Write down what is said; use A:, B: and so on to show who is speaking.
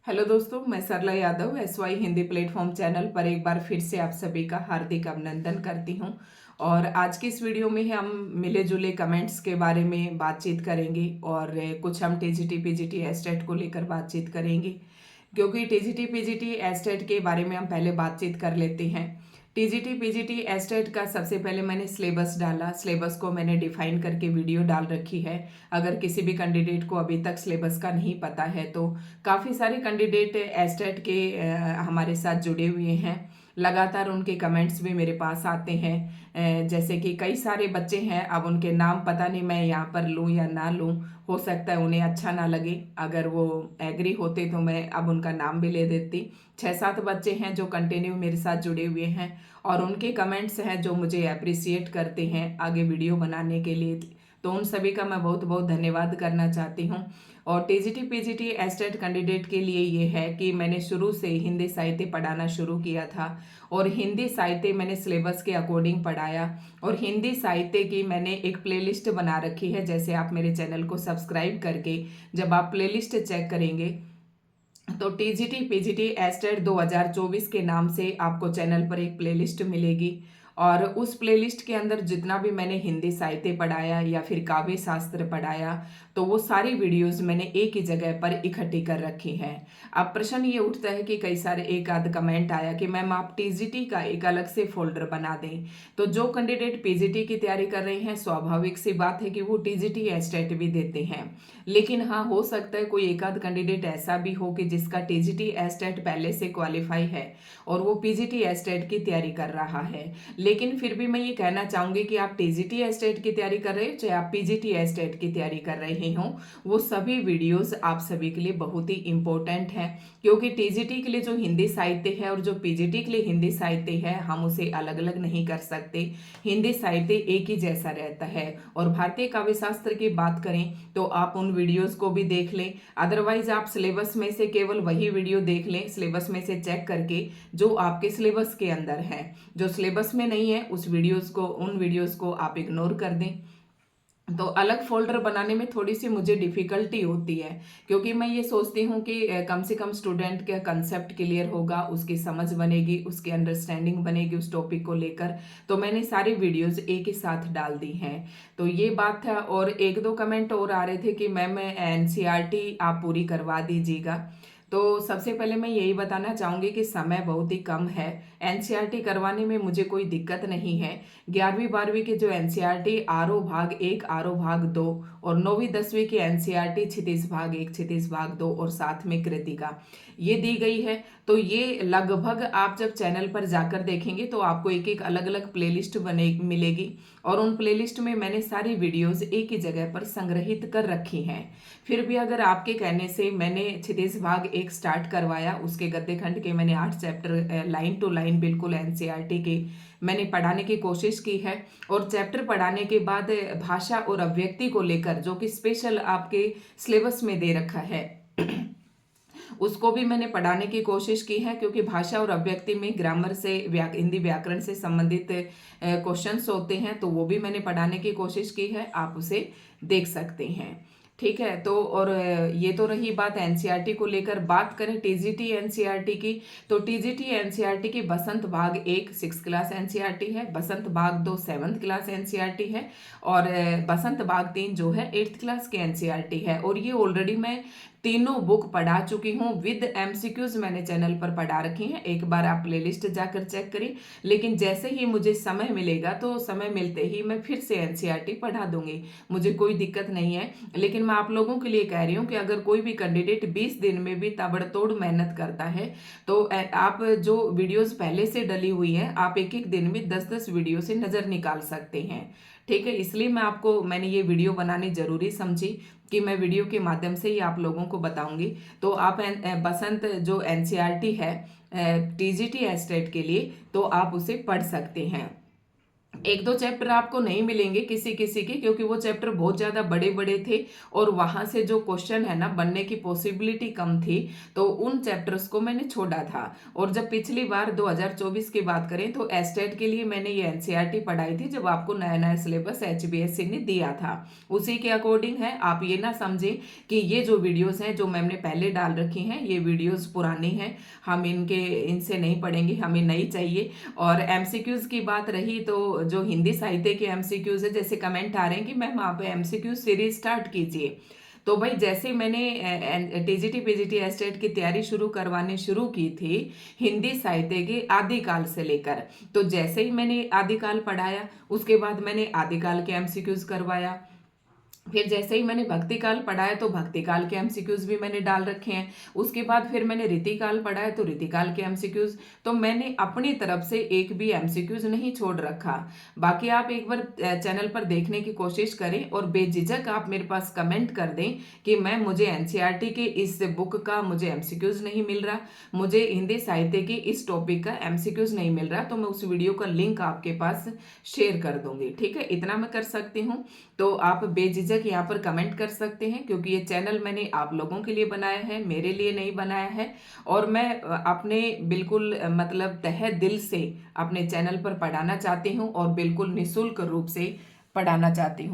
A: Hello दोस्तों, मैं Sarla Yadav SY Hindi platform channel पर एक बार फिर से आप सभी का हार्दिक अभिनंदन करती हूं। और आज की इस वीडियो में हम मिले जुले कमेंट्स के बारे में बातचीत करेंगे और कुछ हम टीजीटी पीजीटी एस्टेट को लेकर बातचीत करेंगे, क्योंकि टीजीटी पीजीटी एस्टेट के बारे में हम पहले बातचीत कर लेते हैं। टीजीटी पीजीटी एस्टेट का सबसे पहले मैंने सिलेबस डाला। सिलेबस को मैंने डिफाइन करके वीडियो डाल रखी है। अगर किसी भी कैंडिडेट को अभी तक सिलेबस का नहीं पता है तो काफ़ी सारे कैंडिडेट एस्टेट के हमारे साथ जुड़े हुए हैं। लगातार उनके कमेंट्स भी मेरे पास आते हैं। जैसे कि कई सारे बच्चे हैं, अब उनके नाम पता नहीं मैं यहाँ पर लूँ या ना लूँ, हो सकता है उन्हें अच्छा ना लगे। अगर वो एग्री होते तो मैं अब उनका नाम भी ले देती। 6-7 बच्चे हैं जो कंटिन्यू मेरे साथ जुड़े हुए हैं और उनके कमेंट्स हैं जो मुझे अप्रिसिएट करते हैं आगे वीडियो बनाने के लिए। तो उन सभी का मैं बहुत बहुत धन्यवाद करना चाहती हूँ। और टीजीटी पीजीटी एस्टेट कैंडिडेट के लिए ये है कि मैंने शुरू से हिंदी साहित्य पढ़ाना शुरू किया था और हिंदी साहित्य मैंने सिलेबस के अकॉर्डिंग पढ़ाया। और हिंदी साहित्य की मैंने एक प्लेलिस्ट बना रखी है। जैसे आप मेरे चैनल को सब्सक्राइब करके जब आप प्लेलिस्ट चेक करेंगे तो टीजीटी पीजीटी एस्टेट 2024 के नाम से आपको चैनल पर एक प्लेलिस्ट मिलेगी। और उस प्लेलिस्ट के अंदर जितना भी मैंने हिंदी साहित्य पढ़ाया या फिर काव्य शास्त्र पढ़ाया, तो वो सारी वीडियोस मैंने एक ही जगह पर इकट्ठी कर रखी हैं। अब प्रश्न ये उठता है कि कई सारे एक आध कमेंट आया कि मैम आप टीजीटी का एक अलग से फोल्डर बना दें। तो जो कैंडिडेट पीजीटी की तैयारी कर रहे हैं, स्वाभाविक सी बात है कि वो टीजीटी एस्टेट भी देते हैं। लेकिन हाँ, हो सकता है कोई एक आध कैंडिडेट ऐसा भी हो कि जिसका टीजीटी एस्टेट पहले से क्वालिफाई है और वो पीजीटी एस्टेट की तैयारी कर रहा है। लेकिन फिर भी मैं ये कहना चाहूंगी कि आप टीजीटी एस्टेट की तैयारी कर रहे हो चाहे आप पीजीटी एस्टेट की तैयारी कर रहे हो, वो सभी वीडियोस आप सभी के लिए बहुत ही इंपॉर्टेंट है। क्योंकि टीजीटी के लिए जो हिंदी साहित्य है और जो पीजीटी के लिए हिंदी साहित्य है, हम उसे अलग अलग नहीं कर सकते। हिंदी साहित्य एक ही जैसा रहता है। और भारतीय काव्य शास्त्र की बात करें तो आप उन वीडियोस को भी देख लें, अदरवाइज आप सिलेबस में से केवल वही वीडियो देख लें, सिलेबस में से चेक करके जो आपके सिलेबस के अंदर है। जो सिलेबस में नहीं है उन वीडियोस को आप इग्नोर कर दें। तो अलग फोल्डर बनाने में थोड़ी सी मुझे डिफिकल्टी होती है, क्योंकि मैं ये सोचती हूँ कि कम से कम स्टूडेंट का कंसेप्ट क्लियर होगा, उसकी समझ बनेगी, उसकी अंडरस्टैंडिंग बनेगी उस टॉपिक को लेकर। तो मैंने सारी वीडियोस एक ही साथ डाल दी हैं। तो ये बात था। और एक दो कमेंट और आ रहे थे कि मैम एनसीईआरटी आप पूरी करवा दीजिएगा। तो सबसे पहले मैं यही बताना चाहूँगी कि समय बहुत ही कम है। एनसीईआरटी करवाने में मुझे कोई दिक्कत नहीं है। 11वीं 12वीं के जो एनसीईआरटी आरओ भाग 1 आरओ भाग 2 और 9वीं 10वीं की एनसीईआरटी क्षितिज भाग 1 क्षितिज भाग 2 और साथ में कृतिका ये दी गई है। तो ये लगभग आप जब चैनल पर जाकर देखेंगे तो आपको एक एक अलग अलग प्लेलिस्ट बने मिलेगी और उन प्लेलिस्ट में मैंने सारी वीडियोस एक ही जगह पर संग्रहित कर रखी हैं। फिर भी अगर आपके कहने से मैंने क्षितिज भाग 1 स्टार्ट करवाया, उसके गद्य खंड के मैंने 8 चैप्टर लाइन टू लाइन बिल्कुल एनसीईआरटी के मैंने पढ़ाने की कोशिश की है। और चैप्टर पढ़ाने के बाद भाषा और अभिव्यक्ति को लेकर जो कि स्पेशल आपके सिलेबस में दे रखा है उसको भी मैंने पढ़ाने की कोशिश की है, क्योंकि भाषा और अभिव्यक्ति में ग्रामर से हिंदी व्याकरण से संबंधित क्वेश्चंस होते हैं, तो वो भी मैंने पढ़ाने की कोशिश की है, आप उसे देख सकते हैं। ठीक है। तो और ये तो रही बात एनसीईआरटी को लेकर। बात करें टीजीटी एनसीईआरटी की, तो टीजीटी एनसीईआरटी की बसंत भाग 1 6th क्लास एनसीईआरटी है, बसंत भाग 2 7th क्लास एनसीईआरटी है और बसंत भाग 3 जो है 8th क्लास की एनसीईआरटी है। और ये ऑलरेडी मैं तीनों बुक पढ़ा चुकी हूँ, विद एमसीक्यूज मैंने चैनल पर पढ़ा रखी हैं। एक बार आप प्लेलिस्ट जाकर चेक करें। लेकिन जैसे ही मुझे समय मिलेगा तो समय मिलते ही मैं फिर से एनसीईआरटी पढ़ा दूंगी, मुझे कोई दिक्कत नहीं है। लेकिन मैं आप लोगों के लिए कह रही हूँ कि अगर कोई भी कैंडिडेट 20 दिन में भी ताबड़तोड़ मेहनत करता है तो आप जो वीडियोस पहले से डली हुई है, आप एक एक दिन में 10-10 वीडियो से नजर निकाल सकते हैं। ठीक है। इसलिए मैंने ये वीडियो बनानी जरूरी समझी कि मैं वीडियो के माध्यम से ही आप लोगों को बताऊंगी। तो आप बसंत जो एनसीईआरटी है टीजीटी एस्टेट के लिए, तो आप उसे पढ़ सकते हैं। एक दो चैप्टर आपको नहीं मिलेंगे किसी किसी के, क्योंकि वो चैप्टर बहुत ज़्यादा बड़े बड़े थे और वहाँ से जो क्वेश्चन है ना बनने की पॉसिबिलिटी कम थी, तो उन चैप्टर्स को मैंने छोड़ा था। और जब पिछली बार 2024 की बात करें तो एस्टेट के लिए मैंने ये एनसीईआरटी पढ़ाई थी, जब आपको नया नया सिलेबस एचबीएससी ने दिया था, उसी के अकॉर्डिंग है। आप ये ना समझें कि ये जो वीडियोस हैं जो मैंने पहले डाल रखी हैं ये वीडियोस पुरानी हैं, हम इनसे नहीं पढ़ेंगे, हमें नई चाहिए। और एमसीक्यूज की बात रही तो जो हिंदी साहित्य के एमसीक्यूज है, जैसे कमेंट आ रहे हैं कि मैम आप एमसीक्यू सीरीज स्टार्ट कीजिए, तो भाई जैसे मैंने टीजीटी पीजीटी एस्टेट की तैयारी शुरू की थी हिंदी साहित्य के आदिकाल से लेकर, तो जैसे ही मैंने आदिकाल पढ़ाया उसके बाद मैंने आदिकाल के एमसीक्यूज करवाया। फिर जैसे ही मैंने भक्ति काल पढ़ाया तो भक्ति काल के एमसीक्यूज भी मैंने डाल रखे हैं। उसके बाद फिर मैंने रीतिकाल पढ़ाया तो रीतिकाल के एमसीक्यूज। तो मैंने अपनी तरफ से एक भी एमसीक्यूज नहीं छोड़ रखा। बाकी आप एक बार चैनल पर देखने की कोशिश करें और बेझिझक आप मेरे पास कमेंट कर दें कि मैम मुझे एनसीईआरटी के इस बुक का मुझे एमसीक्यूज नहीं मिल रहा, मुझे हिंदी साहित्य के इस टॉपिक का एमसीक्यूज नहीं मिल रहा, तो मैं उस वीडियो का लिंक आपके पास शेयर कर दूंगी। ठीक है, इतना मैं कर सकती हूँ। तो आप बेझिझक यहाँ पर कमेंट कर सकते हैं, क्योंकि ये चैनल मैंने आप लोगों के लिए बनाया है, मेरे लिए नहीं बनाया है। और मैं अपने बिल्कुल मतलब तहे दिल से अपने चैनल पर पढ़ाना चाहती हूँ और बिल्कुल निःशुल्क रूप से पढ़ाना चाहती हूँ।